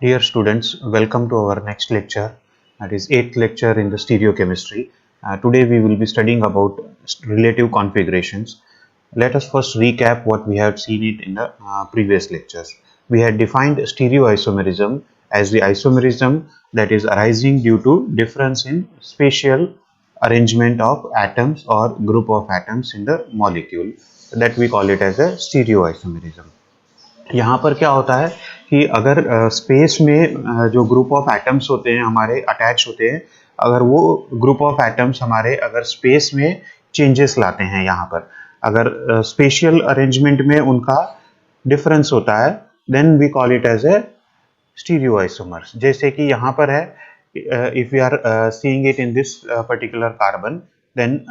Dear students, welcome to our next lecture, that is 8th lecture in the stereochemistry. Today we will be studying about relative configurations. Let us first recap what we have seen it in the previous lectures. We had defined stereoisomerism as the isomerism that is arising due to difference in spatial arrangement of atoms or group of atoms in the molecule, that we call it as a stereoisomerism. यहाँ पर क्या होता है कि अगर space में जो group of atoms होते हैं हमारे अटैच होते हैं, अगर वो ग्रुप ऑफ एटम्स हमारे अगर स्पेस में चेंजेस लाते हैं, यहाँ पर अगर स्पेशियल अरेंजमेंट में उनका डिफरेंस होता है, then we call it as a stereoisomers. जैसे कि यहाँ पर है, if we are seeing it in this particular carbon, then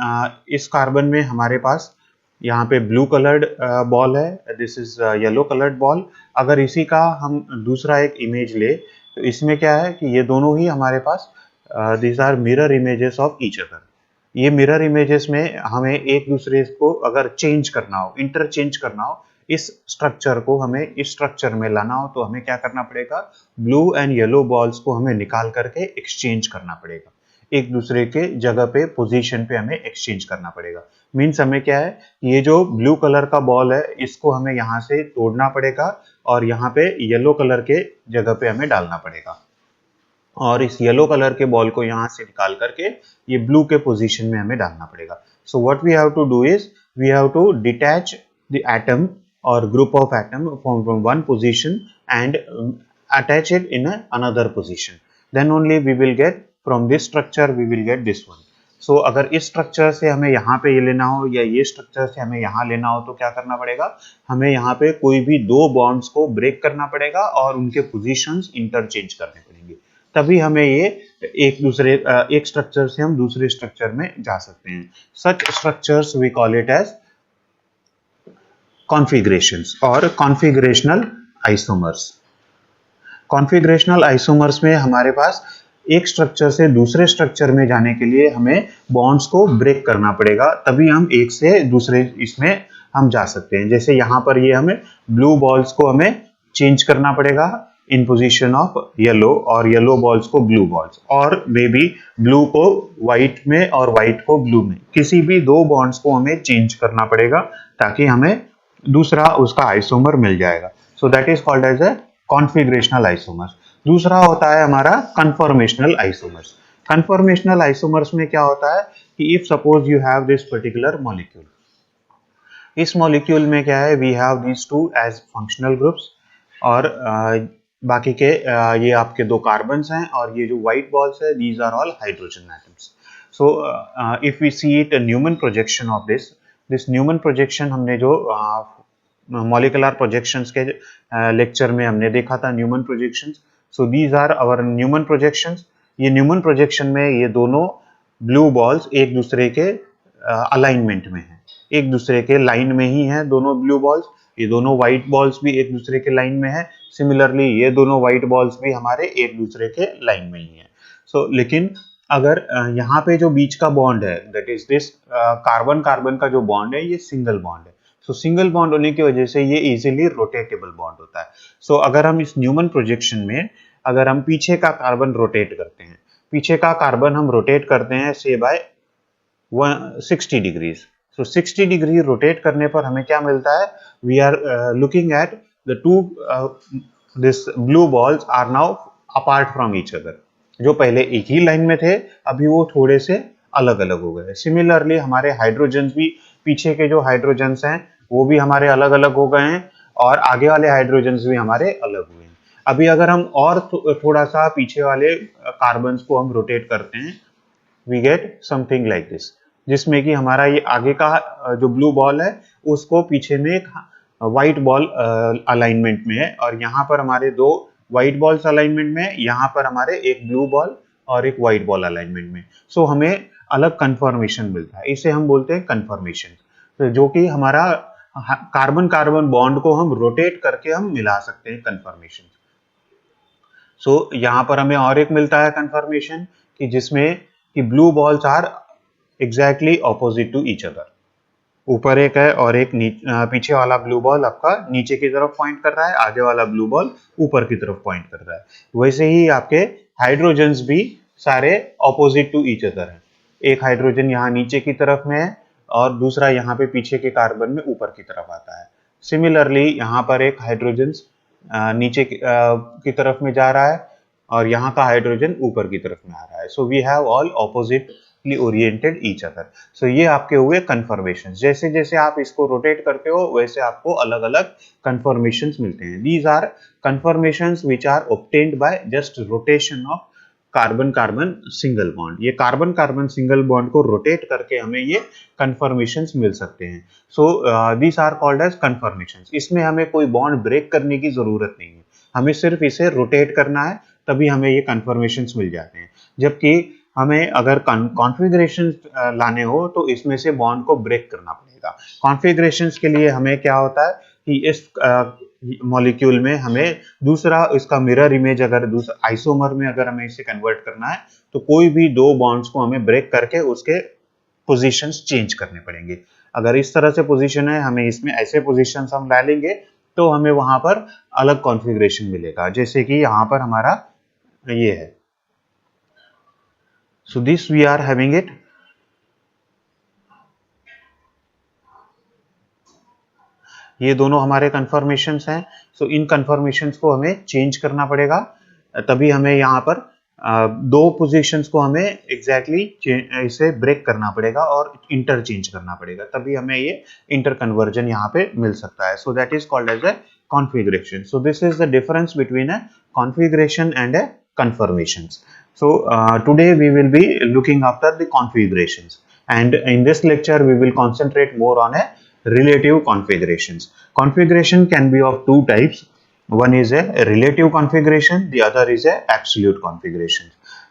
इस कार्बन में हमारे पास यहाँ पे ब्लू कलर्ड बॉल है, this is yellow coloured ball. अगर इसी का हम दूसरा एक इमेज ले तो इसमें क्या है कि ये दोनों ही हमारे पास this are mirror images of each other. ये मिरर इमेजेस में हमें एक दूसरे को अगर चेंज करना हो, इंटरचेंज करना हो, इस स्ट्रक्चर को हमें इस स्ट्रक्चर में लाना हो, तो हमें क्या करना पड़ेगा, ब्लू एंड येलो बॉल्स को हमें निकाल करके एक्सचेंज करना पड़ेगा, एक दूसरे के जगह पे पोजीशन पे हमें एक्सचेंज करना पड़ेगा. मीन्स हमें क्या है, ये जो ब्लू कलर का बॉल है इसको हमें यहाँ से तोड़ना पड़ेगा और यहाँ पे येलो कलर के जगह पे हमें डालना पड़ेगा, और इस येलो कलर के बॉल को यहाँ से निकाल करके ये ब्लू के पोजीशन में हमें डालना पड़ेगा. So what we have to do is we have to detach the atom or group of atom from one position and attach it in another position. Then only we will get from this structure we will get this one. So अगर इस structure से हमें यहाँ पे ये लेना हो या ये स्ट्रक्चर से हमें यहाँ लेना हो तो क्या करना पड़ेगा, हमें यहाँ पे कोई भी दो बॉन्ड्स को ब्रेक करना पड़ेगा और उनके पोजीशंस इंटरचेंज करने पड़ेंगे, तभी हमें ये एक स्ट्रक्चर से हम दूसरे स्ट्रक्चर में जा सकते हैं. Such structures we call it as configurations और configurational isomers. कॉन्फ़िगरेशनल आइसोमर्स में हमारे पास एक स्ट्रक्चर से दूसरे स्ट्रक्चर में जाने के लिए हमें बॉन्ड्स को ब्रेक करना पड़ेगा, तभी हम एक से दूसरे इसमें हम जा सकते हैं. जैसे यहाँ पर ये हमें ब्लू बॉल्स को हमें चेंज करना पड़ेगा इन पोजीशन ऑफ येलो, और येलो बॉल्स को ब्लू बॉल्स, और मे बी ब्लू को व्हाइट में और व्हाइट को ब्लू में, किसी भी दो बॉन्ड्स को हमें चेंज करना पड़ेगा ताकि हमें दूसरा उसका आइसोमर मिल जाएगा. So that is called as a configurational isomers. दूसरा होता है हमारा कन्फॉर्मेशनल आइसोमर्स. कन्फॉर्मेशनल आइसोमर्स में क्या होता है कि if suppose you have this particular molecule, इस मॉलिक्यूल में क्या है, we have these two as functional groups, और बाकी के ये आपके दो कार्बन्स हैं, और ये जो व्हाइट बॉल्स है these are all hydrogen atoms. So if we see it Newman projection of this Newman projection, हमने जो मॉलिकुलर प्रोजेक्शंस के लेक्चर में हमने देखा था Newman projections. So these are our Newman projections. ये न्यूमन प्रोजेक्शन में ये दोनों ब्लू बॉल्स एक दूसरे के अलाइनमेंट में हैं, एक दूसरे के लाइन में ही हैं दोनों ब्लू बॉल्स. ये दोनों व्हाइट बॉल्स भी एक दूसरे के लाइन में है, सिमिलरली ये दोनों व्हाइट बॉल्स भी हमारे एक दूसरे के लाइन में ही है. सो लेकिन अगर यहाँ पे जो बीच का बॉन्ड है, that is this carbon carbon का जो बॉन्ड है, ये सिंगल बॉन्ड है. सो सिंगल बॉन्ड होने की वजह से ये इजीली रोटेटेबल बॉन्ड होता है. सो अगर हम इस न्यूमन प्रोजेक्शन में अगर हम पीछे का कार्बन रोटेट करते हैं, पीछे का कार्बन हम रोटेट करते हैं से by 60 degrees. So 60 degree rotate करने पर हमें क्या मिलता है, we are looking at the two this blue balls are now apart from each other. जो पहले एक ही लाइन में थे अभी वो थोड़े से अलग अलग हो गए. सिमिलरली हमारे हाइड्रोजन्स भी, पीछे के जो हाइड्रोजन्स हैं वो भी हमारे अलग अलग हो गए हैं, और आगे वाले हाइड्रोजन्स भी हमारे अलग हुए हैं. अभी अगर हम और थोड़ा सा पीछे वाले कार्बन्स को हम रोटेट करते हैं, we get something like this, जिसमें कि हमारा ये आगे का जो ब्लू बॉल है उसको पीछे में एक व्हाइट बॉल अलाइनमेंट में है, और यहाँ पर हमारे दो व्हाइट बॉल्स अलाइनमेंट में है, यहाँ पर हमारे एक ब्लू बॉल और एक व्हाइट बॉल अलाइनमेंट में. सो हमें अलग कन्फर्मेशन मिलता है, इसे हम बोलते हैं कन्फर्मेशन. तो जो कि हमारा कार्बन कार्बन बॉन्ड को हम रोटेट करके हम मिला सकते हैं कन्फर्मेशन. सो यहाँ पर हमें और एक मिलता है कन्फर्मेशन कि जिसमें कि blue balls are exactly opposite to each other. ऊपर एक है और एक पीछे वाला ब्लू बॉल आपका नीचे की तरफ पॉइंट कर रहा है, आगे वाला ब्लू बॉल ऊपर की तरफ पॉइंट कर रहा है। वैसे ही आपके हाइड्रोजन्स भी सारे ऑपोजिट टू ईच अदर है। एक हाइड्रोजन यहाँ नीचे की तरफ में है और दूसरा यहाँ पे पीछे के कार्बन में ऊपर की तरफ आता है। सिमिलरली यहाँ पर एक हाइड्रोजन नीचे की तरफ में जा रहा है और यहाँ का हाइड्रोजन ऊपर की तरफ में आ रहा है। So we have all oppositely oriented each other. So ये आपके हुए कन्फर्मेशन। जैसे जैसे आप इसको रोटेट करते हो वैसे आपको अलग अलग कन्फर्मेशन मिलते हैं। These are conformation which are obtained by just rotation of carbon carbon single bond. ये कार्बन कार्बन सिंगल बॉन्ड को रोटेट करके हमें ये कन्फर्मेशंस मिल सकते हैं। So this are called as conformations. इसमें हमें कोई बॉन्ड ब्रेक करने की जरूरत नहीं है, हमें सिर्फ इसे रोटेट करना है, तभी हमें ये कन्फर्मेशंस मिल जाते हैं। जबकि हमें अगर कॉन्फ़िगरेशन लाने हो तो इसमें से बॉन्ड को ब्रेक करना पड़ेगा। कॉन्फ़िगरेशंस के लिए हमें क्या होता है कि इस मॉलिक्यूल में हमें दूसरा इसका मिरर इमेज अगर दूसरा आइसोमर में अगर हमें इसे कन्वर्ट करना है तो कोई भी दो बॉन्ड्स को हमें ब्रेक करके उसके पोजीशंस चेंज करने पड़ेंगे। अगर इस तरह से पोजीशन है, हमें इसमें ऐसे पोजीशंस हम ला लेंगे तो हमें वहां पर अलग कॉन्फ़िगरेशन मिलेगा। जैसे कि यहाँ पर हमारा ये है। So this we are having it. ये दोनों हमारे कन्फर्मेशंस हैं। सो इन कन्फर्मेशंस को हमें चेंज करना पड़ेगा, तभी हमें यहाँ पर दो पोजीशंस को हमें एग्जैक्टली इसे ब्रेक करना पड़ेगा और इंटरचेंज करना पड़ेगा, तभी हमें ये इंटर कन्वर्जन यहाँ पे मिल सकता है। So that is called as a configuration. So this is the difference between a configuration and a confirmations. So today we will be looking after the configurations, and in this lecture we will concentrate more on a relative configurations. Configuration can be of two types. One is a relative configuration, the other is a absolute configuration.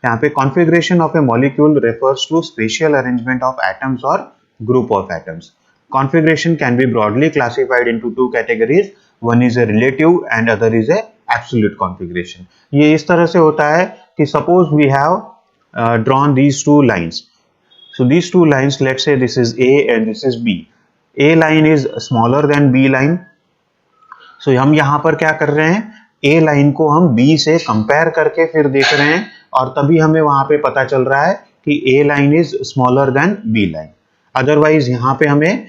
यहाँ पे configuration of a molecule refers to spatial arrangement of atoms or group of atoms. Configuration can be broadly classified into two categories. One is a relative and other is a absolute configuration. ये इस तरह से होता है कि suppose we have drawn these two lines. So these two lines, let's say this is A and this is B. A line is smaller than B line. So हम यहाँ पर क्या कर रहे हैं, A line को हम B से कंपेयर करके फिर देख रहे हैं और तभी हमें वहां पे पता चल रहा है कि A line is smaller than B line. Otherwise यहाँ पे हमें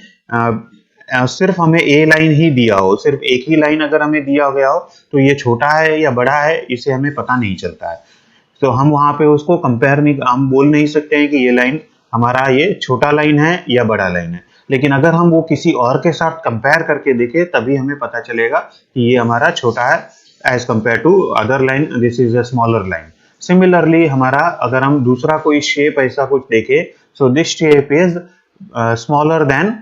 सिर्फ हमें ए लाइन ही दिया हो, सिर्फ एक ही लाइन अगर हमें दिया गया हो तो ये छोटा है या बड़ा है इसे हमें पता नहीं चलता है। तो हम वहां पे उसको कंपेयर नहीं, हम बोल नहीं सकते हैं कि ये लाइन हमारा ये छोटा लाइन है या बड़ा लाइन है। लेकिन अगर हम वो किसी और के साथ कंपेयर करके देखें तभी हमें पता चलेगा कि ये हमारा छोटा है as compare to other line, this is a smaller line. Similarly हमारा अगर हम दूसरा कोई शेप ऐसा कुछ देखें, so this shape is smaller than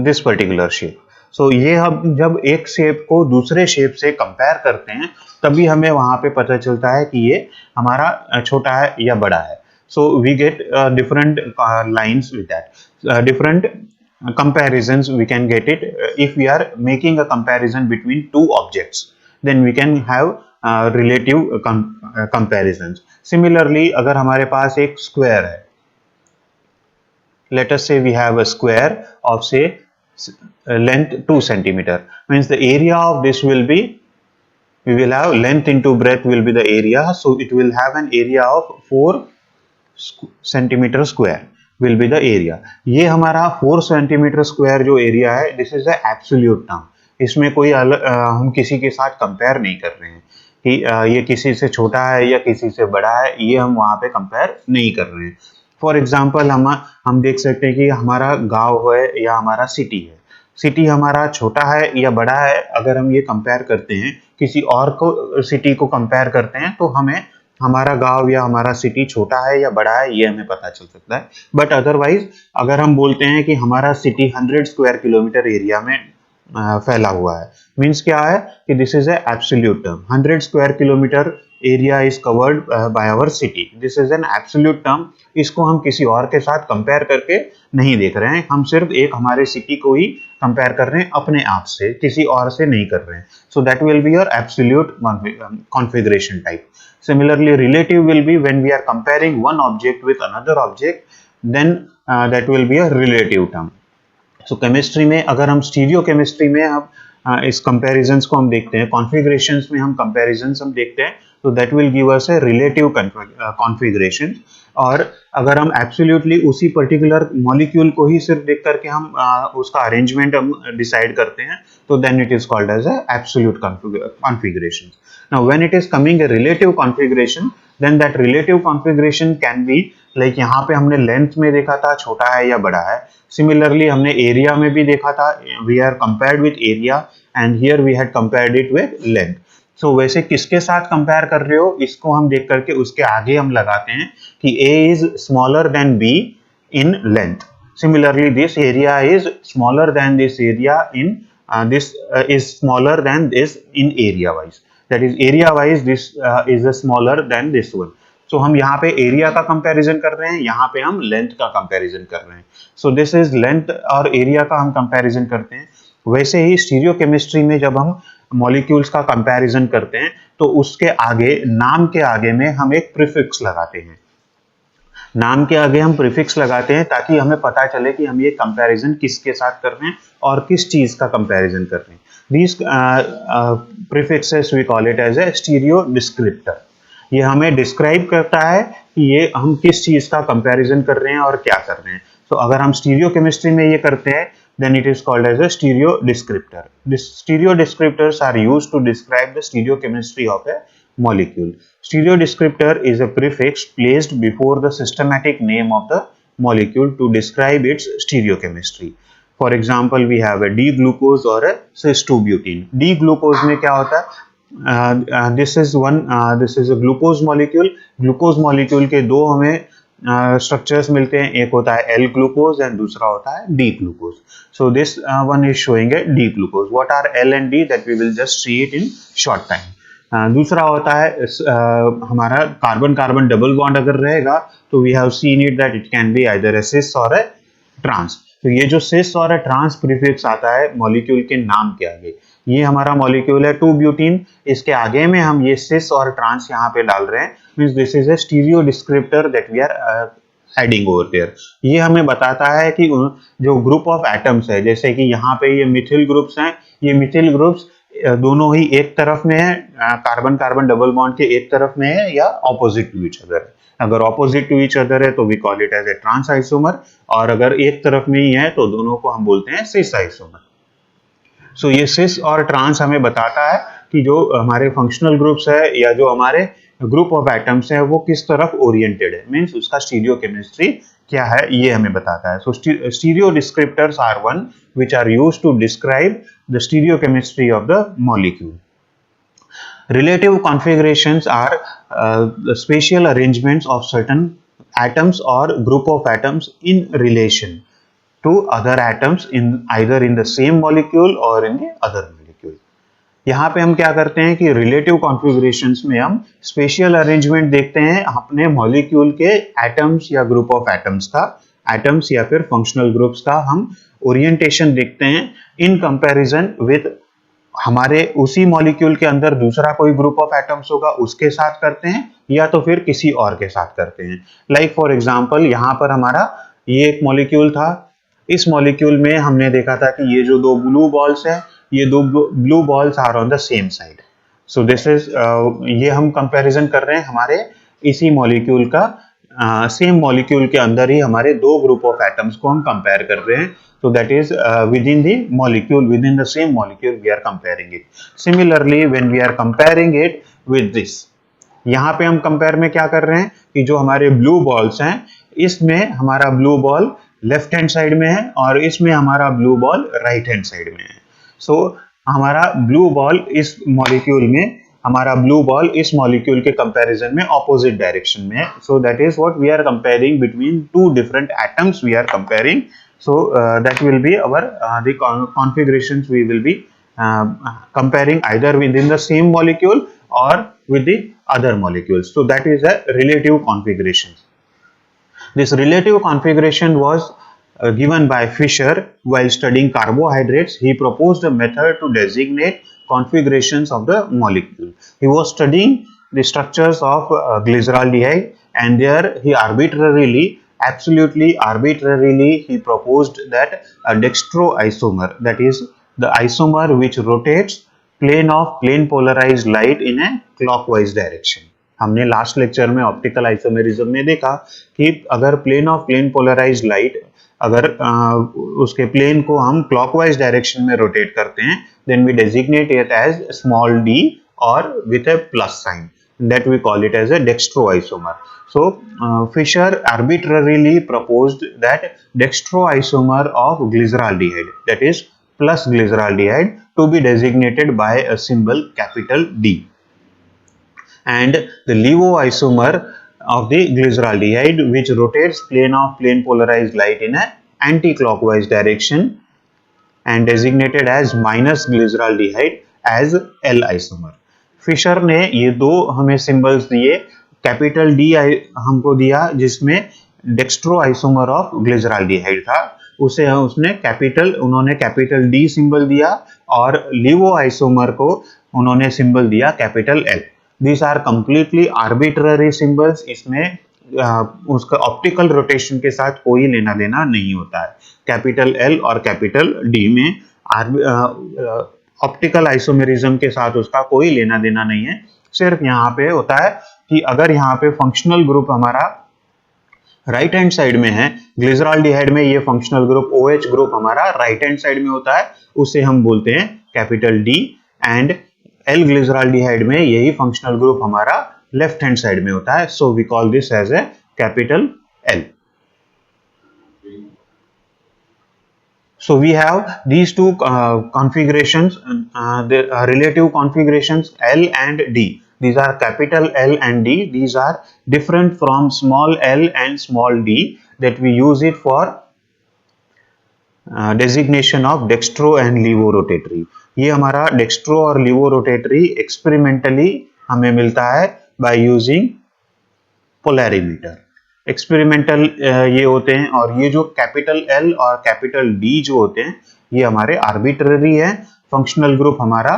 this particular shape. So ये हम जब एक शेप को दूसरे शेप से कंपेयर करते हैं तभी हमें वहां पे पता चलता है कि ये हमारा छोटा है या बड़ा है। So we get different lines with that, different comparisons we can get it if we are making a comparison between two objects, then we can have relative comparisons. Similarly अगर हमारे पास एक स्क्वायर है, let us say we have a square of say length 2 centimeter, means the area of this will be, we will have length into breadth will be the area, so it will have an area of 4 centimeter square will be the area. ये हमारा 4 centimeter square जो area है, this is a absolute term. इसमें कोई हम किसी के साथ कंपेयर नहीं कर रहे हैं कि ये किसी से छोटा है या किसी से बड़ा है, ये हम वहां पे कंपेयर नहीं कर रहे हैं। फॉर एग्जाम्पल हम देख सकते हैं कि हमारा गांव है या हमारा सिटी है, सिटी हमारा छोटा है या बड़ा है, अगर हम ये कंपेयर करते हैं किसी और को सिटी को कंपेयर करते हैं तो हमें हमारा गांव या हमारा सिटी छोटा है या बड़ा है ये हमें पता चल सकता है। बट अदरवाइज अगर हम बोलते हैं कि हमारा सिटी 100 स्क्वायर किलोमीटर एरिया में फैला हुआ है, मीन्स क्या है कि this is a absolute term, 100 square kilometre area is covered by our city, this is an absolute term. इसको हम किसी और के साथ कंपेयर करके नहीं देख रहे हैं, हम सिर्फ एक हमारे सिटी को ही कंपेयर कर रहे हैं अपने आप से, किसी और से नहीं कर रहे हैं। So that will be your absolute configuration type. Similarly, relative will be when we are comparing one object with another object, then that will be a relative term. So chemistry में अगर हम स्टीरियो केमिस्ट्री में हम इस comparisons को हम देखते हैं, कॉन्फ़िगरेशंस में हम कंपैरिजंस हम देखते हैं, तो that will give us A relative configuration. और अगर हम एब्सोल्युटली उसी पर्टिकुलर मॉलिक्यूल को ही सिर्फ देख करके हम उसका अरेंजमेंट हम डिसाइड करते हैं, तो then it is called as a absolute configuration. Now when it is coming a relative configuration, then that relative configuration can be like यहाँ पे हमने लेंथ में देखा था छोटा है या बड़ा है, सिमिलरली हमने एरिया में भी देखा था, we are compared with area and here we had compared it with length. So वैसे किसके साथ कंपेयर कर रहे हो इसको हम देख करके उसके आगे हम लगाते हैं कि A is smaller than B in length. Similarly, this area is smaller than this area in this is smaller than this in area wise. That is area wise this is smaller than this one. So हम यहाँ पे area का comparison कर रहे हैं, यहाँ पे हम लेंथ का कंपैरिजन कर रहे हैं। सो दिस इज लेंथ और एरिया का हम कंपैरिजन करते हैं। वैसे ही स्टीरियो केमिस्ट्री में जब हम मॉलिक्यूल्स का कंपैरिजन करते हैं तो उसके आगे नाम के आगे में हम एक प्रीफिक्स लगाते हैं। नाम के आगे हम प्रीफिक्स लगाते हैं ताकि हमें पता चले कि हम ये कंपैरिजन किसके साथ कर रहे हैं और किस चीज का कंपैरिजन कर रहे हैं। These prefixes we call it as a stereo descriptor. ये हमें डिस्क्राइब करता है कि ये हम किस चीज का कंपैरिजन कर रहे हैं और क्या कर रहे हैं। तो अगर हम स्टीरियो केमिस्ट्री में ये करते हैं, then it is called as a stereo descriptor. This stereo descriptors are used to describe the stereochemistry of a molecule. Stereo descriptor is a prefix placed before the systematic name of the molecule to describe its stereochemistry. For example, we have a D-glucose or a cis-2-butene. D-glucose में क्या होता है? This is a glucose molecule. Glucose molecule के दो हमें structures मिलते हैं, एक होता है L ग्लूकोज एंड दूसरा होता है D glucose. So this one is showing a D glucose. What are L and D that we will just see it in short time. दूसरा होता है हमारा कार्बन कार्बन डबल बॉन्ड अगर रहेगा तो we have seen it that it can be either a cis or a trans. तो ये जो सिस और ए ट्रांस प्रीफिक्स आता है मॉलिक्यूल के नाम के आगे, ये हमारा मॉलिक्यूल है 2-ब्यूटीन, इसके आगे में हम ये सिस और ट्रांस यहाँ पे डाल रहे हैं, means this is a stereo descriptor that we are adding over there. ये हमें बताता है कि जो ग्रुप ऑफ एटम्स है, जैसे कि यहाँ पे ये मिथिल ग्रुप्स हैं, ये मिथिल ग्रुप्स दोनों ही एक तरफ में है, कार्बन कार्बन डबल बॉन्ड के एक तरफ में है या ऑपोजिट टू ईच अदर है। अगर ऑपोजिट टू ईच अदर है तो we call it as a trans isomer, और अगर एक तरफ में ही है तो दोनों को हम बोलते हैं सिस आइसोमर। सो ये सिस और ट्रांस हमें बताता है कि जो हमारे फंक्शनल ग्रुप्स है या जो हमारे ग्रुप ऑफ एटम्स है वो किस तरफ ओरिएंटेड है, मींस उसका स्टीरियो केमिस्ट्री क्या है ये हमें बताता है। So stereo descriptors are one which are used to describe the stereochemistry of the molecule. Relative configurations are the spatial arrangements of certain atoms or group of atoms in relation to other atoms in either in the same molecule or in the other molecule. यहाँ पे हम क्या करते हैं कि relative configurations में हम spatial arrangement देखते हैं अपने मॉलिक्यूल के एटम्स या ग्रुप ऑफ एटम्स का, एटम्स या फिर फंक्शनल ग्रुप्स का हम ओरिएंटेशन देखते हैं इन कंपैरिजन विद हमारे उसी मॉलिक्यूल के अंदर दूसरा कोई ग्रुप ऑफ एटम्स होगा उसके साथ करते हैं या तो फिर किसी और के साथ करते हैं। लाइक फॉर एग्जांपल यहाँ पर हमारा ये एक मॉलिक्यूल था, इस मॉलिक्यूल में हमने देखा था कि ये जो दो ब्लू बॉल्स है, ये दो blue balls are on the same side. So this is ये हम कंपैरिजन कर रहे हैं हमारे इसी मॉलिक्यूल का, सेम मॉलिक्यूल के अंदर ही हमारे दो ग्रुप ऑफ एटम्स को हम कंपेयर कर रहे हैं। So that is within the molecule, within the same molecule we are comparing it. Similarly, when we are comparing it with this, यहाँ पे हम कंपेयर में क्या कर रहे हैं कि जो हमारे ब्लू बॉल्स हैं इसमें हमारा blue ball left hand side में है और इसमें हमारा blue ball right hand side में है। सो हमारा ब्लू बॉल इस मॉलिक्यूल में, हमारा ब्लू बॉल इस मॉलिक्यूल के कंपैरिजन में ऑपोजिट डायरेक्शन में है। So that is what we are comparing between two different atoms we are comparing. So that will be our the configurations we will be comparing either within the same molecule or with the other molecules. So that is a relative configuration. This relative configuration was given by Fischer while studying carbohydrates. He proposed a method to designate configurations of the molecule. He was studying the structures of glyceraldehyde and there he arbitrarily absolutely arbitrarily he proposed that a dextroisomer, that is the isomer which rotates plane polarized light in a clockwise direction. हमने last lecture में optical isomerism में देखा कि अगर plane polarised light अगर उसके plane को हम क्लॉकवाइज डायरेक्शन में रोटेट करते हैं, then we designate it as small D or with a plus sign, that we call it as a dextroisomer. So Fisher arbitrarily proposed that dextroisomer of glyceraldehyde, that is plus glyceraldehyde, to be designated by a symbol capital D, and the levoisomer of the glyceraldehyde which rotates plane polarized light in a anti-clockwise direction and designated as minus glyceraldehyde as L isomer. Fischer ने ये दो हमें symbols दिए, capital D हमको दिया जिसमें dextro isomer of glyceraldehyde था, उन्होंने कैपिटल डी सिंबल दिया, और लिवो आइसोमर को उन्होंने सिंबल दिया capital L. These are completely arbitrary symbols, इसमें उसका ऑप्टिकल रोटेशन के साथ कोई लेना देना नहीं होता है. कैपिटल एल और कैपिटल डी में ऑप्टिकल आइसोमेरिज्म के साथ उसका कोई लेना देना नहीं है. सिर्फ यहाँ पे होता है कि अगर यहाँ पे फंक्शनल ग्रुप हमारा राइट हैंड साइड में है, ग्लिसरॉल्डिहाइड में ये फंक्शनल ग्रुप OH ग्रुप हमारा राइट हैंड साइड में होता है, उसे हम बोलते हैं capital D, and L glyceraldehyde में यही फंक्शनल ग्रुप हमारा लेफ्ट हैंड साइड में होता है. So we call this as a capital L. So we have these two configurations, the relative configurations L and D. These are capital L and D. These are different from small l and small d that we use it for designation of dextro and levorotatory. ये हमारा dextro और levorotatory experimentally हमें मिलता है by using polarimeter. Experimental ये होते हैं, और ये जो कैपिटल एल और कैपिटल डी जो होते हैं ये हमारे आर्बिट्ररी है. फंक्शनल ग्रुप हमारा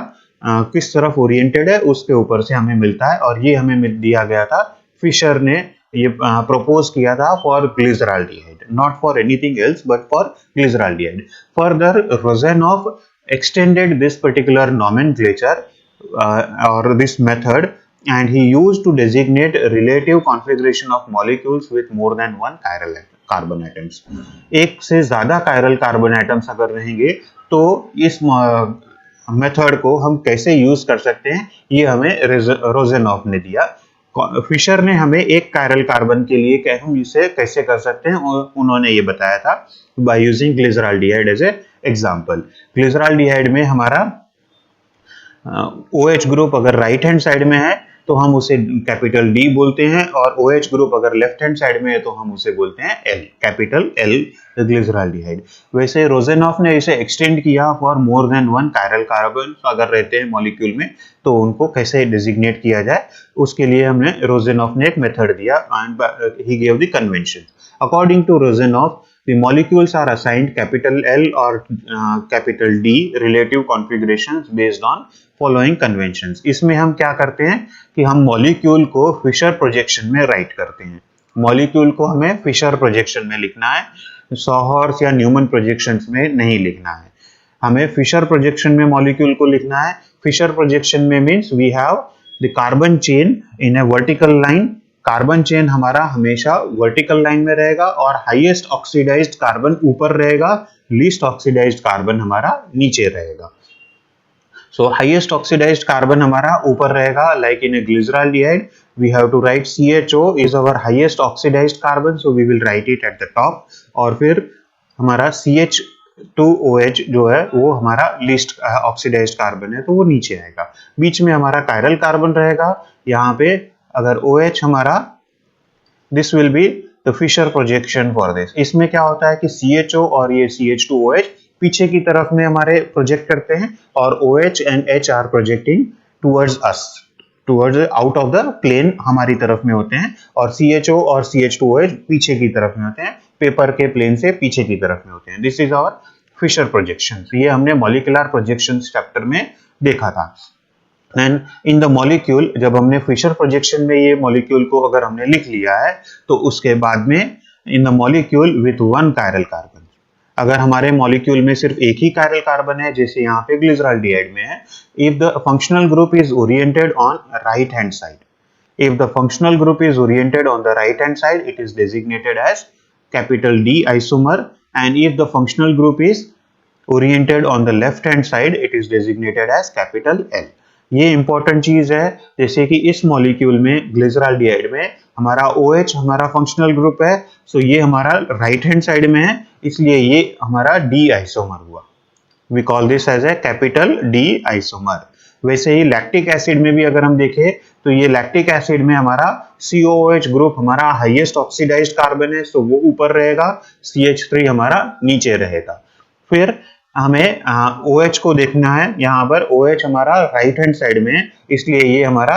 किस तरफ ओरिएंटेड है उसके ऊपर से हमें मिलता है, और ये हमें दिया गया था, फिशर ने ये प्रपोज किया था for glyceraldehyde, not for anything else but for glyceraldehyde. Further Rosanoff extended this particular nomenclature or this method, and he used to designate relative configuration of molecules with more than one chiral carbon atoms. एक से ज्यादा chiral carbon atoms अगर रहेंगे तो इस method को हम कैसे यूज कर सकते हैं ये हमें रोज़ेनॉफ ने दिया. फिशर ने हमें एक कायरल कार्बन के लिए हम इसे कैसे कर सकते हैं उन्होंने ये बताया था by using glyceraldehyde as a example. Glyceraldehyde में हमारा OH ग्रुप अगर राइट हैंड साइड में है तो हम उसे कैपिटल D बोलते हैं, और OH ग्रुप अगर लेफ्ट हैंड साइड में है तो हम उसे बोलते हैं L, कैपिटल L ग्लिसरॉल्डिहाइड. वैसे रोज़ेनॉफ ने इसे एक्सटेंड किया for more than one chiral carbon अगर रहते हैं मॉलिक्यूल में तो उनको कैसे डेजिग्नेट किया जाए, उसके लिए हमने रोज़ेनॉफ ने एक मेथड दिया and he give the convention. According to Rosanoff the molecules are assigned capital L or capital D relative configurations based on following conventions. इसमें हम क्या करते हैं कि हम मॉलिक्यूल को फिशर प्रोजेक्शन में राइट करते हैं. मॉलिक्यूल को हमें फिशर प्रोजेक्शन में लिखना है, सॉहर्स या न्यूमन प्रोजेक्शंस में नहीं लिखना है. हमें फिशर प्रोजेक्शन में मॉलिक्यूल को लिखना है. फिशर प्रोजेक्शन में means we have the carbon chain in a vertical line. Carbon chain हमारा हमेशा वर्टिकल लाइन में रहेगा और हाईएस्ट ऑक्सीडाइज्ड कार्बन ऊपर रहेगा, लीस्ट ऑक्सीडाइज्ड कार्बन हमारा नीचे रहेगा. सो हाईएस्ट ऑक्सीडाइज्ड कार्बन हमारा ऊपर रहेगा, like in a glyceraldehyde we have to write CHO is our highest oxidised carbon, so we will write it at the top, और फिर हमारा CH2OH जो है वो हमारा लीस्ट ऑक्सीडाइज्ड कार्बन है तो वो नीचे आएगा. बीच में हमारा कायरल कार्बन रहेगा. यहाँ पे अगर OH हमारा this will be the Fischer projection for this. इसमें क्या होता है कि CHO और ये CH2OH पीछे की तरफ में हमारे प्रोजेक्ट करते हैं और OH and H are projecting towards us, towards out of the plane हमारी तरफ में होते हैं, और CHO और CH2OH पीछे की तरफ में होते हैं, पेपर के प्लेन से पीछे की तरफ में होते हैं. This is our Fischer projection. ये हमने मॉलिक्यूलर प्रोजेक्शन चैप्टर में देखा था. एंड इन द मॉलिक्यूल जब हमने फिशर प्रोजेक्शन में ये मॉलिक्यूल को अगर हमने लिख लिया है तो उसके बाद में in the molecule with one chiral carbon. अगर हमारे मॉलिक्यूल में सिर्फ एक ही कायरल कार्बन है, जैसे यहाँ पे ग्लिसरॉल्डिहाइड में है, if the functional group is oriented on right hand side, if the functional group is oriented on the right hand side, it is designated as capital D isomer, and if the functional group is oriented on the left hand side, it is designated as capital L. ये important चीज है, जैसे कि इस molecule में glyceraldehyde में हमारा OH हमारा फंक्शनल ग्रुप है, सो ये हमारा राइट हैंड साइड में है, इसलिए ये हमारा D आइसोमर हुआ. We call this as a capital D isomer. वैसे ही लैक्टिक एसिड में भी अगर हम देखें तो ये लैक्टिक एसिड में हमारा COOH ग्रुप हमारा हाईएस्ट ऑक्सीडाइज्ड कार्बन है, सो वो ऊपर रहेगा, CH3 हमारा नीचे रहेगा. फिर हमें OH को देखना है, यहाँ पर OH हमारा राइट हैंड साइड में है, इसलिए ये हमारा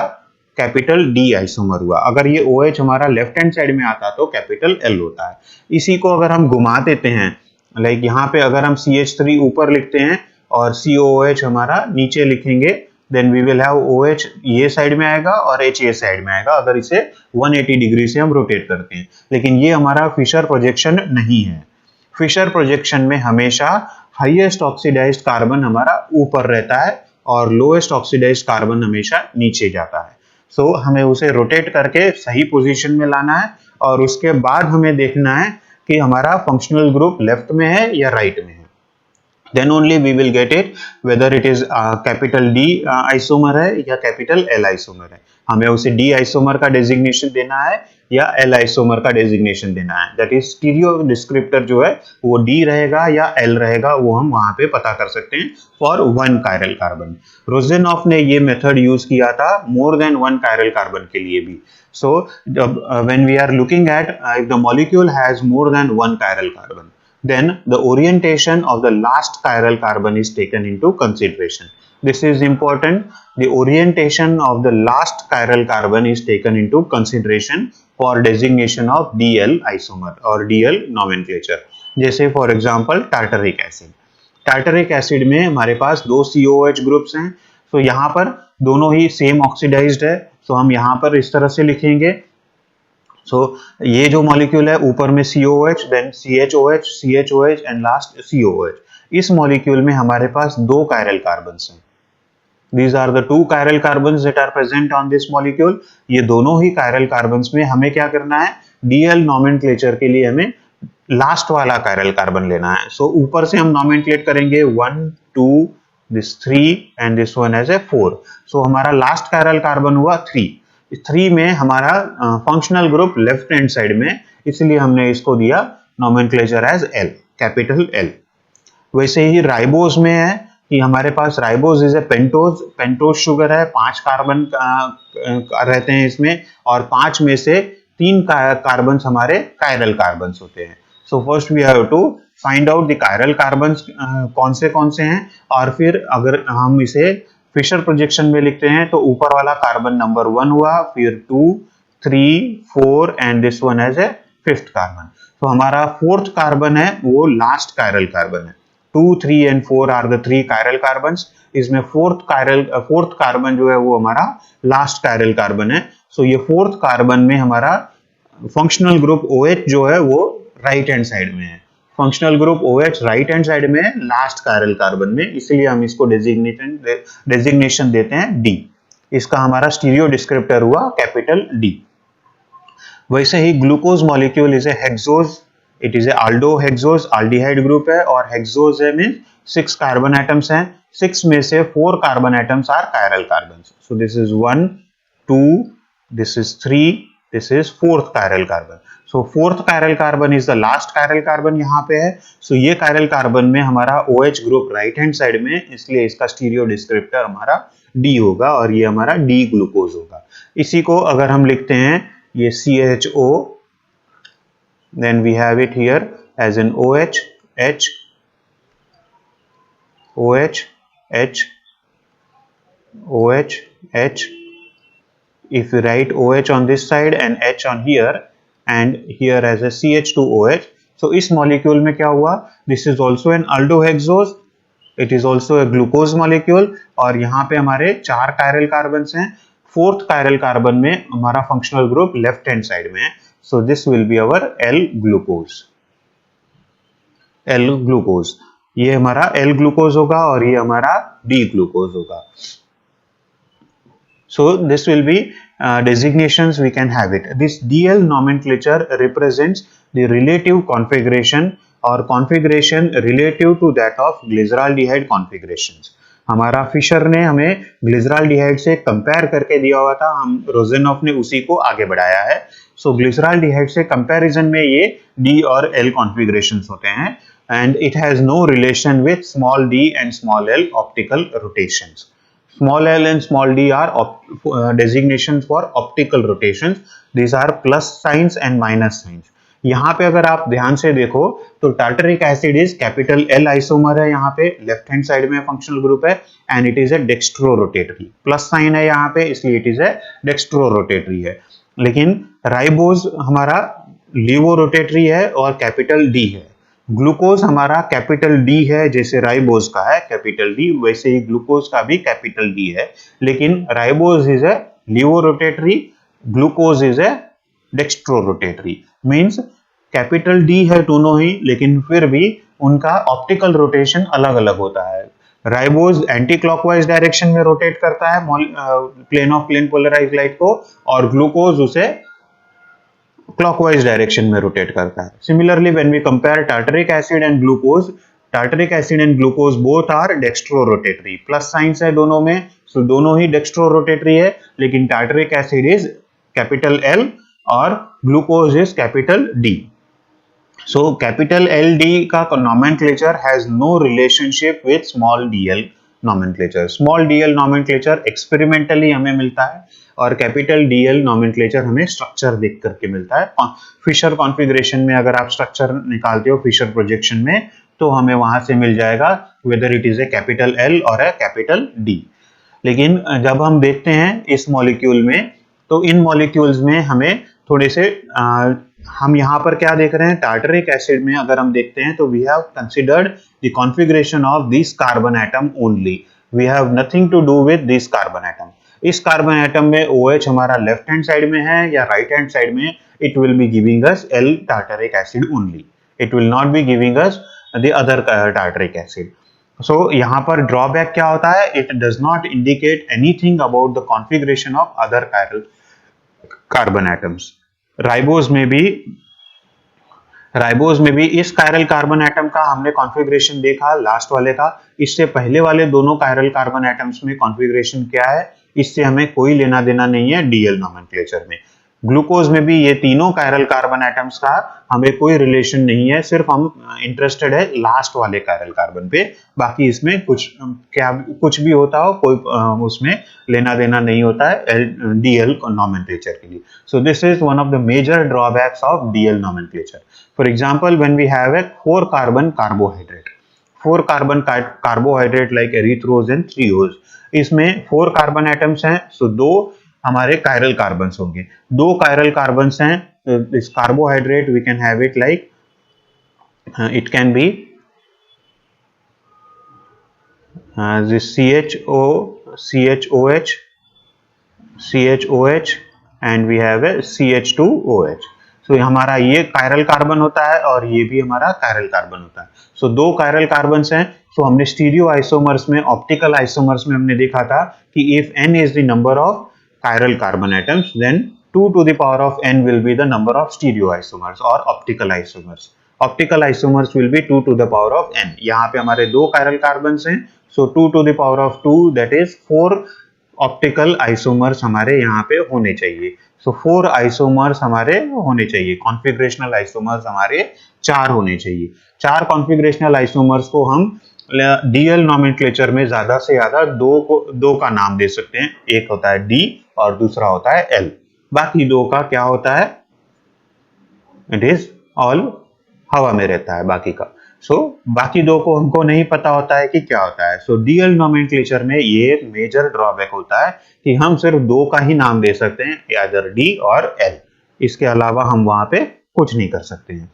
कैपिटल D आइसोमर हुआ. अगर ये OH हमारा लेफ्ट हैंड साइड में आता तो कैपिटल L होता है. इसी को अगर हम घुमा देते हैं, लाइक यहाँ पे अगर हम CH3 ऊपर लिखते हैं और COOH हमारा नीचे लिखेंगे, then we will have OH ये साइड में आएगा और H ये साइड में आएगा, अगर इसे 180 डिग्री से हम रोटेट करते हैं. लेकिन ये हमारा फिशर प्रोजेक्शन नहीं है. फिशर प्रोजेक्शन में हमेशा हाईएस्ट ऑक्सीडाइज्ड कार्बन हमारा ऊपर रहता है और लोएस्ट ऑक्सीडाइज्ड कार्बन हमेशा नीचे जाता है. सो हमें उसे रोटेट करके सही पोजीशन में लाना है और उसके बाद हमें देखना है कि हमारा फंक्शनल ग्रुप लेफ्ट में है या राइट में है. Then only we will get it whether it is capital D isomer है या कैपिटल L आइसोमर है. हमें उसे D आइसोमर का डेजिग्नेशन देना है या L आइसोमर का डेजिग्नेशन देना है. दैट इज स्टीरियो डिस्क्रिप्टर जो है वो D रहेगा या L रहेगा, वो हम वहां पे पता कर सकते हैं फॉर वन कायरल कार्बन. रोजेनॉफ ने ये मेथड यूज किया था more than one chiral carbon के लिए भी. So when we are looking at if the molecule has more than one chiral carbon, then the orientation of the last chiral carbon is taken into consideration. This is important. The orientation of the last chiral carbon is taken into consideration for designation of DL isomer or DL nomenclature. जैसे for example tartaric acid. Tartaric acid में हमारे पास दो COOH groups हैं, तो यहाँ पर दोनों ही सेम ऑक्सीडाइज्ड है, तो हम यहाँ पर इस तरह से लिखेंगे. ये जो मॉलिक्यूल है ऊपर में COOH, देन CHOH, CHOH and last COOH. इस मॉलिक्यूल में हमारे पास दो कायरल कार्बन्स हैं. These are the two chiral carbons that are present on this molecule. ये दोनों ही कायरल कार्बन्स में हमें क्या करना है, DL नॉमेनक्लेचर के लिए हमें लास्ट वाला कायरल कार्बन लेना है. सो ऊपर से हम नॉमेनक्लेट करेंगे 1, 2, this 3 and this one as a 4. सो हमारा लास्ट कायरल कार्बन हुआ 3. 3 में हमारा functional group left hand side में, इसलिए हमने इसको दिया nomenclature as L, capital L. वैसे ही राइबोज में है कि हमारे पास ribose is a pentose sugar है, 5 कार्बन रहते हैं इसमें और 5 में से 3 कार्बन हमारे कायरल कार्बन होते हैं. So first we have to find out the chiral carbon कौन से हैं, और फिर अगर हम इसे फिशर प्रोजेक्शन में लिखते हैं तो ऊपर वाला कार्बन नंबर 1 हुआ, फिर 2, 3, 4 and this one as a 5th carbon. तो हमारा 4th कार्बन है वो लास्ट कायरल कार्बन है. 2, 3 and 4 are the 3 chiral carbons. इसमें 4th कार्बन जो है वो हमारा लास्ट कायरल कार्बन है. सो ये 4th कार्बन में हमारा फंक्शनल ग्रुप OH जो है वो राइट हैंड साइड में है. Functional group OH right hand side में है लास्ट कायरल कार्बन में, इसलिए हम इसको डेजिग्नेशन देते हैं D. इसका हमारा स्टीरियो डिस्क्रिप्टर हुआ कैपिटल D. वैसे ही glucose molecule is a hexose. It is a aldohexose, aldehyde group है, और हेक्सोज है मीन 6 कार्बन एटम्स हैं. 6 में से 4 carbon atoms are chiral carbons. So this is 1, 2, this is 3, this is 4th chiral carbon. So 4th chiral carbon is the last chiral carbon यहाँ पे है. सो ये कायरल कार्बन में हमारा OH group right hand side में, इसलिए इसका stereo descriptor हमारा D होगा और ये हमारा D ग्लूकोज होगा. इसी को अगर हम लिखते हैं ये CHO, then we have it here as an OH, H, OH, H, OH, H. If you write OH on this side and H on here and here as a CH2OH, so इस molecule में क्या हुआ, this is also an aldohexose, it is also a glucose molecule, और यहाँ पे हमारे 4 chiral carbons हैं. 4th chiral carbon में हमारा functional group left hand side में है. So this will be our L-glucose. L-glucose, ये हमारा L-glucose होगा और ये हमारा D-glucose होगा. So this will be designations we can have it. This DL nomenclature represents the relative configuration or configuration relative to that of glyceraldehyde configurations. हमारा Fisher ने हमें ग्लिसरॉल्डिहाइड से कंपेयर करके दिया हुआ था, हम रोजेनॉफ ने उसी को आगे बढ़ाया है. सो ग्लिसरॉल्डिहाइड से कंपैरिजन में ये D और L कॉन्फ़िगरेशंस होते हैं and it has no relation with small d and small l optical rotations. Small l and small d are designations for optical rotations. These are plus signs and minus signs. यहाँ पे अगर आप ध्यान से देखो तो tartaric acid is capital L isomer है, यहाँ पे लेफ्ट हैंड साइड में फंक्शनल ग्रुप है and it is a dextro rotatory. Plus sign है यहाँ पे इसलिए it is a dextro rotatory है. लेकिन राइबोज हमारा लीवो रोटेटरी है और कैपिटल D है. ग्लूकोज हमारा कैपिटल D है, जैसे राइबोज का है कैपिटल D, वैसे ही ग्लूकोज का भी कैपिटल D है. लेकिन ribose is a levo rotatory, glucose is a dextro rotatory. Means capital D है दोनों ही, लेकिन फिर भी उनका ऑप्टिकल रोटेशन अलग अलग होता है. राइबोज एंटी क्लॉकवाइज डायरेक्शन में रोटेट करता है plane of plane polarised light को, और ग्लूकोज उसे क्लॉकवाइज डायरेक्शन में रोटेट करता है. Similarly when we compare tartaric acid and glucose, tartaric acid and glucose both are dextro rotatory. Plus signs है दोनों में, सो दोनों ही डेक्स्ट्रो रोटेटरी है, लेकिन tartaric acid is capital L और glucose is capital D. So capital LD का nomenclature has no relationship with small dl nomenclature. Small dl nomenclature experimentally हमें मिलता है और कैपिटल DL nomenclature हमें स्ट्रक्चर देख करके मिलता है. फिशर कॉन्फ़िगरेशन में अगर आप स्ट्रक्चर निकालते हो फिशर प्रोजेक्शन में तो हमें वहां से मिल जाएगा whether it is a capital L और a capital D. लेकिन जब हम देखते हैं इस मॉलिक्यूल में तो इन मॉलिक्यूल्स में हमें थोड़े से हम यहाँ पर क्या देख रहे हैं, टार्टरिक एसिड में अगर हम देखते हैं तो we have considered the configuration of this carbon atom only. We have nothing to do with this carbon atom. इस कार्बन एटम में OH हमारा लेफ्ट हैंड साइड में है या राइट हैंड साइड में, it will be giving us L tartaric acid only. It will not be giving us the other tartaric acid. So यहाँ पर drawback क्या होता है, it does not indicate anything about the configuration of other chiral carbon atoms. Ribose में भी इस chiral carbon atom का हमने कॉन्फ़िगरेशन देखा लास्ट वाले का. इससे पहले वाले दोनों कायरल कार्बन एटम्स में कॉन्फ़िगरेशन क्या है, इससे हमें कोई लेना देना नहीं है DL नोमेनक्लेचर में. ग्लूकोज में भी ये तीनों कायरल कार्बन एटम्स का हमें कोई रिलेशन नहीं है, सिर्फ हम इंटरेस्टेड है लास्ट वाले कायरल कार्बन पे. बाकी इसमें कुछ भी होता हो कोई उसमें लेना देना नहीं होता है DL नोमेनक्लेचर के लिए. So this is one of the major drawbacks of DL nomenclature. For example when we have a 4 carbon carbohydrate, 4 carbon carbohydrate like erythrose and threose, इसमें 4 कार्बन एटम्स हैं, सो 2 हमारे कायरल कार्बन्स होंगे. 2 chiral carbons हैं, this carbohydrate we can have it like it can be this CHOH and we have a CH2OH. So हमारा ये chiral carbon होता है और ये भी हमारा कायरल कार्बन होता है. So 2 कायरल कार्बन्स हैं. So हमने स्टीरियो आइसोमर्स में, ऑप्टिकल आइसोमर्स में हमने देखा था कि if n is the number of chiral carbon atoms, then 2 to the power of n will be the number of stereoisomers or optical isomers. Optical isomers will be 2 to the power of n. यहाँ पे हमारे 2 chiral carbons हैं, so 2 to the power of 2, that is 4 optical isomers हमारे यहाँ पे होने चाहिए. So 4 isomers हमारे होने चाहिए, configurational isomers हमारे 4 होने चाहिए. 4 configurational isomers को हम DL नोमेनक्लेचर में ज्यादा से ज्यादा 2 का नाम दे सकते हैं. एक होता है D और दूसरा होता है L. बाकी 2 का क्या होता है, इट इज ऑल हवा में रहता है बाकी का. सो बाकी 2 को हमको नहीं पता होता है कि क्या होता है. सो DL नोमेनक्लेचर में ये एक मेजर ड्रॉबैक होता है कि हम सिर्फ 2 का ही नाम दे सकते हैं, यादर D और L. इसके अलावा हम वहां पे कुछ नहीं कर सकते हैं.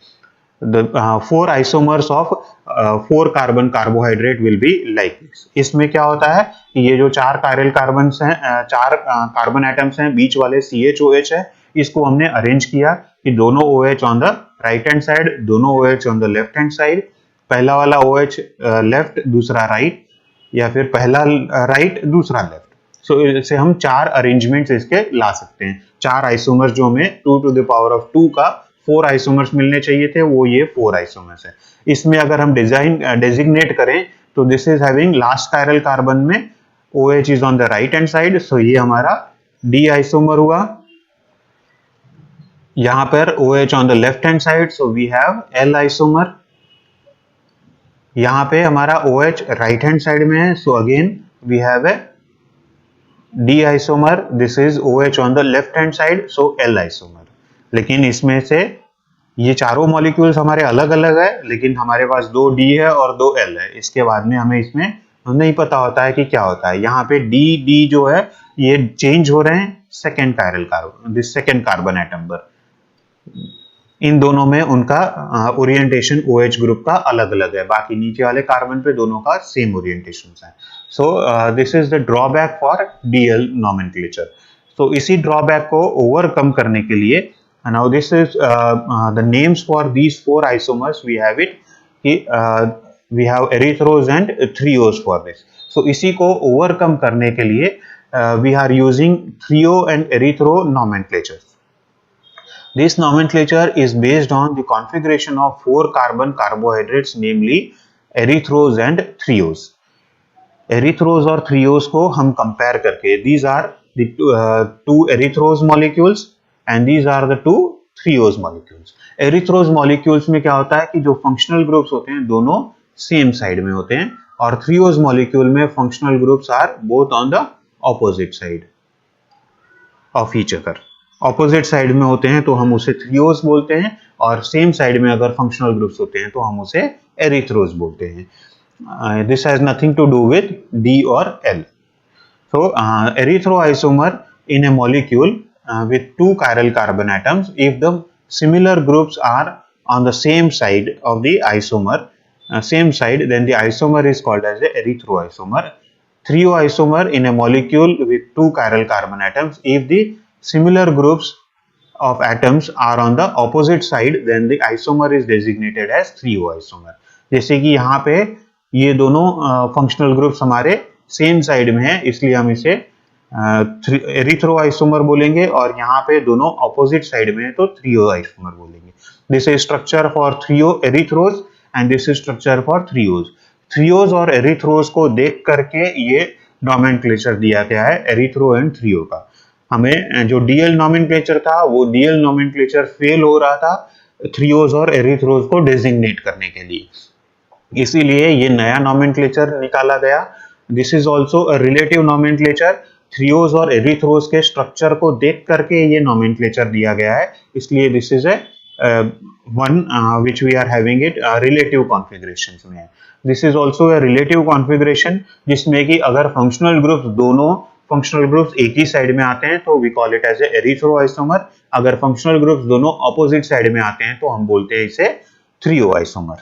The 4 isomers of 4 carbon carbohydrate will be like this. इसमें क्या होता है कि ये जो 4 कायरल कार्बन्स हैं, 4 कार्बन एटम्स हैं, बीच वाले CHOH है, इसको हमने अरेंज किया कि दोनों OH on the right hand side, दोनों OH on the left hand side, पहला वाला OH लेफ्ट दूसरा राइट, या फिर पहला राइट दूसरा लेफ्ट। सो इसे हम 4 अरेंजमेंट्स इसके ला सकते हैं। 4 आइसोमर्स जो हमें 2 to the power of 2 का 4 आइसोमर्स मिलने चाहिए थे, वो ये 4 आइसोमर्स है। इसमें अगर हम डेजिग्नेट करें तो this is having last chiral carbon में OH is on the right hand side, so ये हमारा D आइसोमर हुआ। यहां पर OH on the left hand side, so we have L isomer. यहां पे हमारा OH राइट हैंड साइड में है, so again we have a D isomer, this is OH on the left hand side, so L isomer. लेकिन इसमें से ये चारों मॉलिक्यूल्स हमारे अलग अलग है, लेकिन हमारे पास 2 D है और 2 L है। इसके बाद में हमें इसमें नहीं पता होता है कि क्या होता है। यहाँ पे D जो है ये चेंज हो रहे हैं second chiral carbon, this second carbon atom पर। इन दोनों में उनका ओरिएंटेशन OH ग्रुप का अलग अलग है, बाकी नीचे वाले कार्बन पे दोनों का सेम ओरिएंटेशन है। So this is the drawback for DL nomenclature. तो इसी ड्रॉबैक को ओवरकम करने के लिए, now this is the names for these 4 isomers, we have it कि we have erythrose and threose for this. So इसी को ओवरकम करने के लिए we are using threo and erythro nomenclature. This nomenclature is based on the configuration of 4 carbon carbohydrates, namely erythrose and threose. Erythrose और threose को हम compare करके, these are the 2 erythrose molecules and these are the 2 threose molecules. Erythrose molecules में क्या होता है कि जो functional groups होते हैं दोनों same side में होते हैं, और threose molecule में functional groups are both on the opposite side of each other. Opposite side में होते हैं तो हम उसे थ्रियोज बोलते हैं, और सेम साइड में अगर फंक्शनल ग्रुप्स होते हैं तो हम उसे एरिथ्रोज बोलते हैं। This has nothing to do with D और L। So erythroisomer in a molecule with 2 chiral carbon atoms, if the similar groups are on the same side of the isomer, same side, then the isomer is called as the erythroisomer. Threoisomer in a molecule with 2 chiral carbon atoms, if the similar groups of atoms are on the opposite side, then the isomer is designated as threoisomer. जैसे कि यहाँ पे ये दोनों functional groups हमारे same side में है, इसलिए हम इसे एरिथ्रोआइसोमर बोलेंगे, और यहाँ पे दोनों ऑपोजिट साइड में है तो थ्रियोआइसोमर बोलेंगे। This is structure for threo erythrose and this is structure for threose. Threose और एरिथ्रोज को देख करके ये नॉमेनक्लेचर दिया गया है एरिथ्रो एंड थ्रियो का। हमें जो DL नॉमेनक्लेचर था वो DL नॉमेनक्लेचर फेल हो रहा था थ्रियोज और एरिथ्रोज को डेजिग्नेट करने के लिए, इसीलिए ये नया नॉमेनक्लेचर निकाला गया। This is also a relative nomenclature. Threose और एरिथ्रोज के स्ट्रक्चर को देख करके ये नॉमेनक्लेचर दिया गया है, इसलिए this is a one which we are having it relative configurations में। This is also a relative configuration जिसमें कि अगर फंक्शनल ग्रुप्स दोनों फंक्शनल ग्रुप्स एक ही साइड में आते हैं तो we call it as a erythro isomer. अगर फंक्शनल ग्रुप्स दोनों ऑपोजिट साइड में आते हैं तो हम बोलते हैं इसे threo isomer.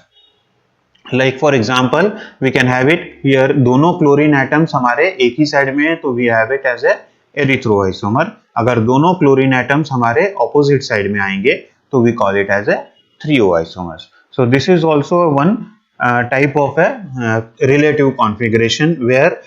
Like for example we can have it here, दोनों क्लोरीन एटम्स हमारे एक ही साइड में है तो we have it as a erythro isomer. अगर दोनों क्लोरीन एटम्स हमारे ऑपोजिट साइड में आएंगे तो we call it as a threo isomer. So this is also one type of a relative configuration where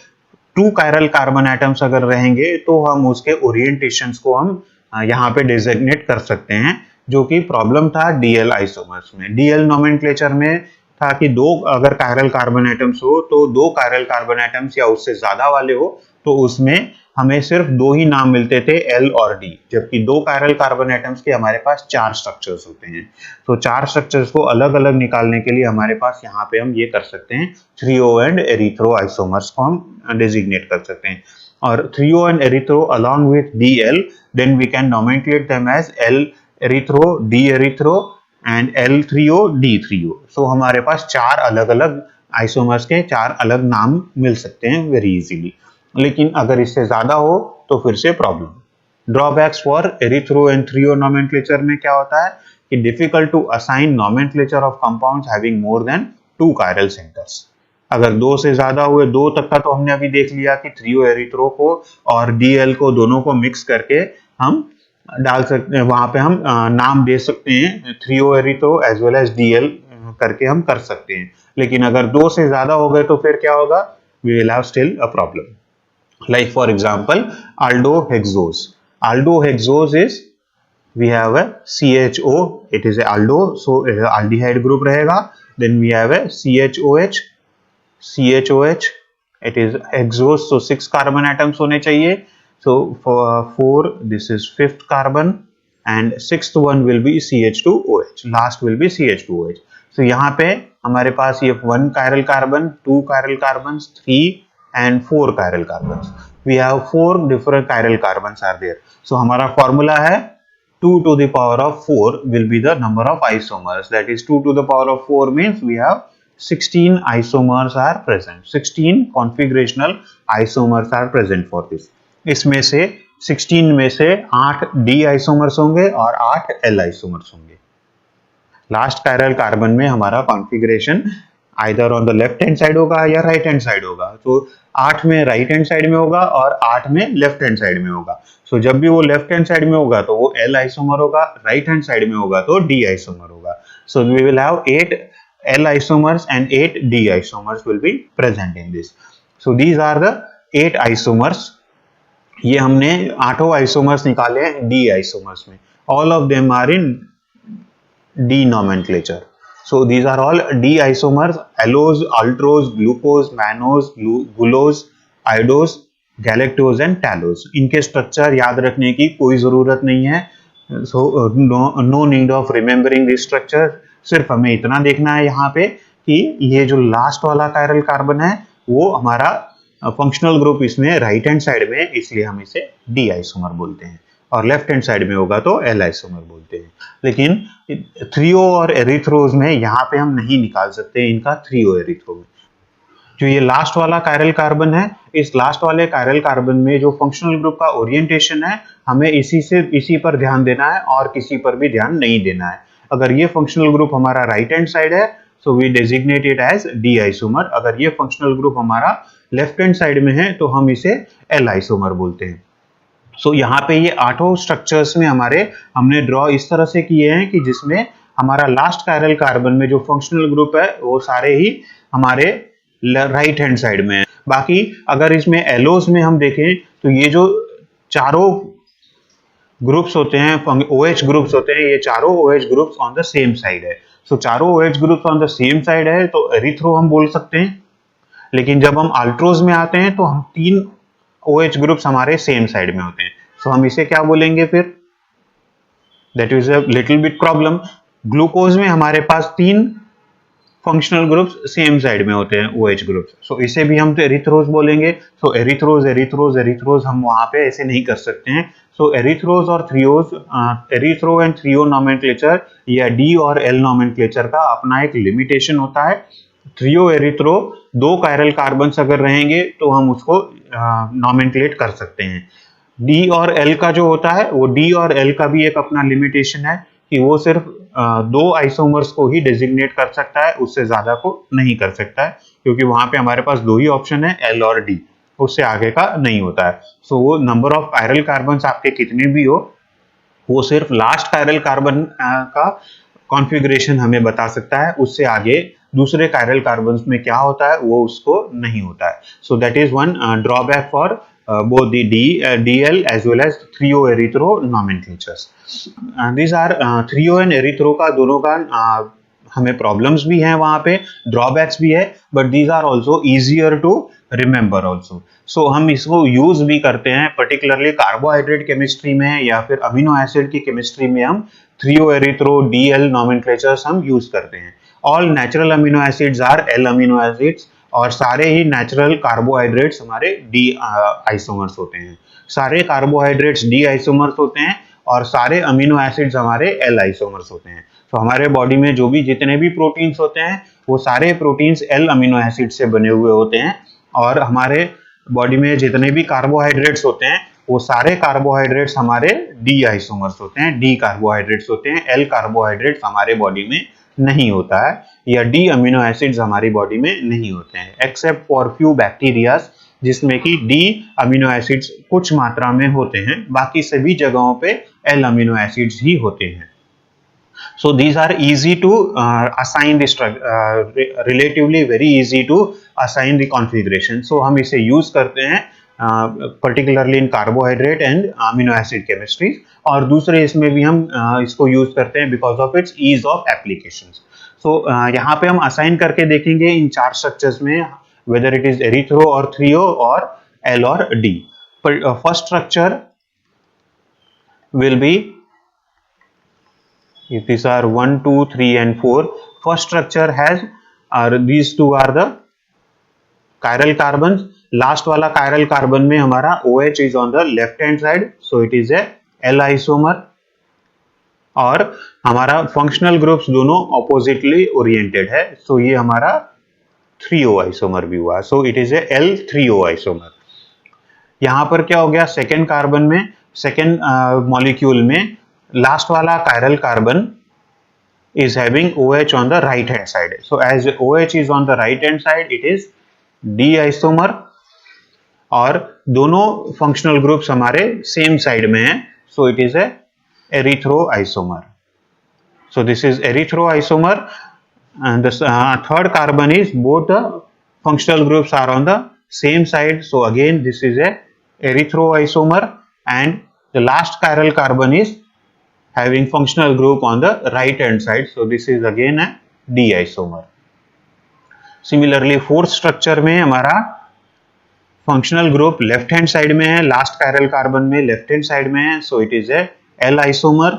2 chiral carbon atoms अगर रहेंगे तो हम उसके ओरिएंटेशंस को हम यहाँ पे डेजिग्नेट कर सकते हैं, जो कि प्रॉब्लम था DL आइसोमर्स में। DL नॉमेनक्लेचर में था कि 2 अगर chiral कार्बन एटम्स हो तो 2 chiral कार्बन एटम्स या उससे ज्यादा वाले हो तो उसमें हमें सिर्फ 2 ही नाम मिलते थे L और D, जबकि 2 chiral कार्बन एटम्स के हमारे पास 4 स्ट्रक्चर्स होते हैं। तो 4 स्ट्रक्चर्स को अलग अलग निकालने के लिए हमारे पास यहाँ पे हम ये कर सकते हैं, थ्रियो एंड एरिथ्रो आइसोमर्स को हम डेजिग्नेट कर सकते हैं। और threo and erythro along with DL, then we can nomenclate them as L erythro, D erythro and L threo, D threo. सो हमारे पास 4 अलग अलग आइसोमर्स के 4 अलग नाम मिल सकते हैं वेरी इजीली। लेकिन अगर इससे ज्यादा हो तो फिर से problem. Drawbacks for erythro and threo nomenclature में क्या होता है कि difficult to assign nomenclature of compounds having more than 2 chiral centres. अगर 2 से ज्यादा हुए, 2 तक का तो हमने अभी देख लिया कि थ्रियो एरिथ्रो को और DL को दोनों को मिक्स करके हम डाल सकते हैं, वहां पे हम नाम दे सकते हैं threo erythro as well as DL करके हम कर सकते हैं। लेकिन अगर 2 से ज्यादा हो गए तो फिर क्या होगा, we will have still a problem. Like for example, aldohexose. Aldohexose is we have a CHO. It is a aldo, so aldehyde group रहेगा. Then we have a CHOH. CHOH. It is hexose, so 6 carbon atoms होने चाहिए. So for 4, this is 5th carbon, and 6th one will be CH2OH. Last will be CH2OH. So यहाँ पे हमारे पास ये 1 chiral carbon, 2 chiral carbons, 3 and 4 chiral carbons. We have 4 different chiral carbons are there. So हमारा formula है 2 to the power of 4 will be the number of isomers. That is 2 to the power of 4 means we have 16 isomers are present. 16 configurational isomers are present for this. इसमें से 16 में से 8 D isomers होंगे और 8 L isomers होंगे। Last chiral carbon में हमारा configuration either on the left hand side होगा या राइट हैंड साइड होगा। तो 8 में राइट हैंड साइड में होगा और 8 में लेफ्ट हैंड साइड में होगा। सो जब भी वो लेफ्ट हैंड साइड में होगा तो वो L आइसोमर होगा, राइट हैंड साइड में होगा तो D आइसोमर होगा। So we will have 8 L isomers and 8 D isomers will be present in this. So these are the 8 isomers. ये हमने 8 आइसोमर्स निकाले हैं D isomers में। All of them are in D nomenclature. So these are all D isomers: allose, ultrose, glucose, mannose, glucose, iodose, galactose and talose. इनके structure याद रखने की कोई जरूरत नहीं है। So no need of remembering this structure. सिर्फ हमें इतना देखना है यहाँ पे कि ये जो लास्ट वाला कायरल कार्बन है वो हमारा फंक्शनल ग्रुप इसमें राइट हैंड साइड में, इसलिए हम इसे डी आइसोमर बोलते हैं, और लेफ्ट हैंड साइड में होगा तो एल आइसोमर बोलते हैं। लेकिन थ्रियो और एरिथ्रोज में यहाँ पे हम नहीं निकाल सकते इनका थ्रियो एरिथ्रो में। जो ये लास्ट वाला कायरल कार्बन है, इस लास्ट वाले कायरल कार्बन में जो फंक्शनल ग्रुप का ओरिएंटेशन है हमें इसी पर ध्यान देना है और किसी पर भी ध्यान नहीं देना है। अगर ये फंक्शनल ग्रुप हमारा राइट हैंड साइड है so we designate it as D isomer. अगर ये फंक्शनल ग्रुप हमारा लेफ्ट हैंड साइड में है तो हम इसे एल आइसोमर बोलते हैं। सो यहाँ पे ये 8 स्ट्रक्चर्स में हमने ड्रॉ इस तरह से किए हैं कि जिसमें हमारा लास्ट कायरल कार्बन में जो फंक्शनल ग्रुप है वो सारे ही हमारे राइट हैंड साइड में है। बाकी अगर इसमें एलोस में हम देखें तो ये जो चारों ग्रुप्स होते हैं, OH ग्रुप्स होते हैं, ये चारों OH groups on the same side है। सो चारों OH groups on the same side है तो एरिथ्रो हम बोल सकते हैं। लेकिन जब हम अल्ट्रोज में आते हैं तो हम 3 OH ग्रुप्स हमारे सेम साइड में होते हैं। सो हम इसे क्या बोलेंगे फिर? That is a little bit problem. Glucose में हमारे पास 3 फंक्शनल ग्रुप्स सेम साइड में होते हैं, OH ग्रुप्स। सो इसे भी हम तो एरिथ्रोज बोलेंगे। सो एरिथ्रोज हम वहां पे ऐसे नहीं कर सकते हैं। सो एरिथ्रोज और थ्रियोज, एरिथ्रो एंड थ्रियो नॉमेनक्लेचर या डी और एल नॉमेनक्लेचर का अपना एक लिमिटेशन होता है। थ्रियो एरिथ्रो 2 कायरल कार्बन्स अगर रहेंगे तो हम उसको नॉमेनक्लेट कर सकते हैं। डी और एल का जो होता है वो डी और एल का भी एक अपना लिमिटेशन है कि वो सिर्फ 2 आइसोमर्स को ही डेजिग्नेट कर सकता है, उससे ज्यादा को नहीं कर सकता है, क्योंकि वहां पे हमारे पास 2 ही ऑप्शन है, एल और डी, उससे आगे का नहीं होता है। सो वो नंबर ऑफ कायरल कार्बन्स आपके कितने भी हो, वो सिर्फ लास्ट कायरल कार्बन का कॉन्फ़िगरेशन हमें बता सकता है, उससे आगे दूसरे कायरल कार्बन्स में क्या होता है वो उसको नहीं होता है। So that is one drawback for both the DL as well as thrio erythro nomenclatures. These are thrio and erythro का दोनों का हमें प्रॉब्लम्स भी हैं, वहां पे ड्रॉबैक्स भी है, but these are also easier to remember also. So हम इसको यूज भी करते हैं, पर्टिकुलरली कार्बोहाइड्रेट केमिस्ट्री में या फिर अमीनो एसिड की केमिस्ट्री में हम थ्रियो एरिथ्रो DL नॉमेनक्लेचर्स हम यूज करते हैं। All natural amino acids are L amino acids, और सारे ही नेचुरल कार्बोहाइड्रेट्स हमारे डी आइसोमर्स होते हैं। सारे कार्बोहाइड्रेट्स डी आइसोमर्स होते हैं और सारे अमीनो एसिड्स हमारे एल आइसोमर्स होते हैं। तो हमारे बॉडी में जो भी जितने भी प्रोटीन्स होते हैं वो सारे प्रोटीन्स एल अमीनो एसिड से बने हुए होते हैं, और हमारे बॉडी में जितने भी कार्बोहाइड्रेट्स होते हैं वो सारे कार्बोहाइड्रेट्स हमारे डी आइसोमर्स होते हैं, डी कार्बोहाइड्रेट्स होते हैं। एल कार्बोहाइड्रेट्स हमारे बॉडी में नहीं होता है, या डी अमीनो एसिड्स हमारी बॉडी में नहीं होते हैं, एक्सेप्ट फॉर फ्यू बैक्टीरियाज जिसमें कि डी अमीनो एसिड्स कुछ मात्रा में होते हैं, बाकी सभी जगहों पे एल अमीनो एसिड्स ही होते हैं. So these are easy to assign the relatively very easy to assign the configuration. So हम इसे use करते हैं particularly in carbohydrate and amino acid chemistry, और दूसरे इसमें भी हम इसको use करते हैं because of its ease of applications. So यहाँ पे हम assign करके देखेंगे इन चार structures में whether it is erythro or thrio or L or D. First structure will be, if these are 1, 2, 3 and 4, first structure has these two are the chiral carbons. Last वाला chiral carbon में हमारा OH is on the left hand side, so it is a L isomer. और हमारा functional groups दोनों oppositely oriented है, so ये हमारा 3O isomer भी हुआ, so it is a L3O isomer. यहाँ पर क्या हो गया, सेकेंड कार्बन में, सेकेंड मॉलिक्यूल में लास्ट वाला chiral carbon is having OH on the right hand side. So as OH is on the right hand side, it is D isomer, और दोनों functional groups हमारे same side में हैं, so it is a erythro isomer. So this is erythro isomer, and the third carbon is both the functional groups are on the same side, so again this is a erythro isomer, and the last chiral carbon is having functional group on the right hand side, so this is again a D isomer. Similarly fourth structure में हमारा functional group left hand side में है, last chiral carbon में left hand side में है, so it is a L isomer,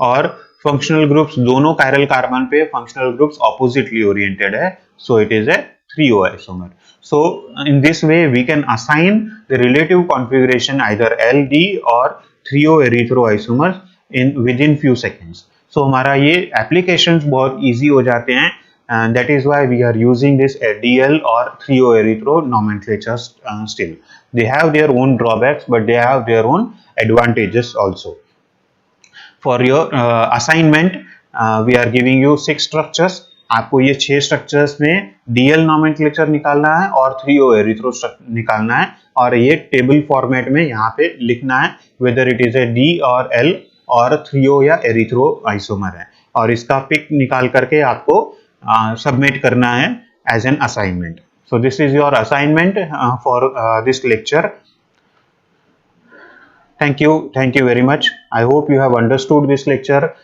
और functional groups दोनों chiral carbon पे functional groups oppositely oriented है, so it is a 3O isomer. So in this way we can assign the relative configuration either LD or 3O erythro isomers in within few seconds. So हमारा ये applications बहुत easy हो जाते हैं, and that is why we are using this DL or 3O erythro nomenclature still. They have their own drawbacks, but they have their own advantages also. For your assignment, we are giving you 6 structures. आपको ये 6 structures में DL nomenclature निकालना है और 3O erythro निकालना है, और ये टेबल फॉर्मेट में यहाँ पे लिखना है whether it is a D और L और 3O या erythro isomer है, और इसका पिक निकाल करके आपको सबमिट करना है as an assignment. So this is your assignment for this lecture. Thank you very much. I hope you have understood this lecture.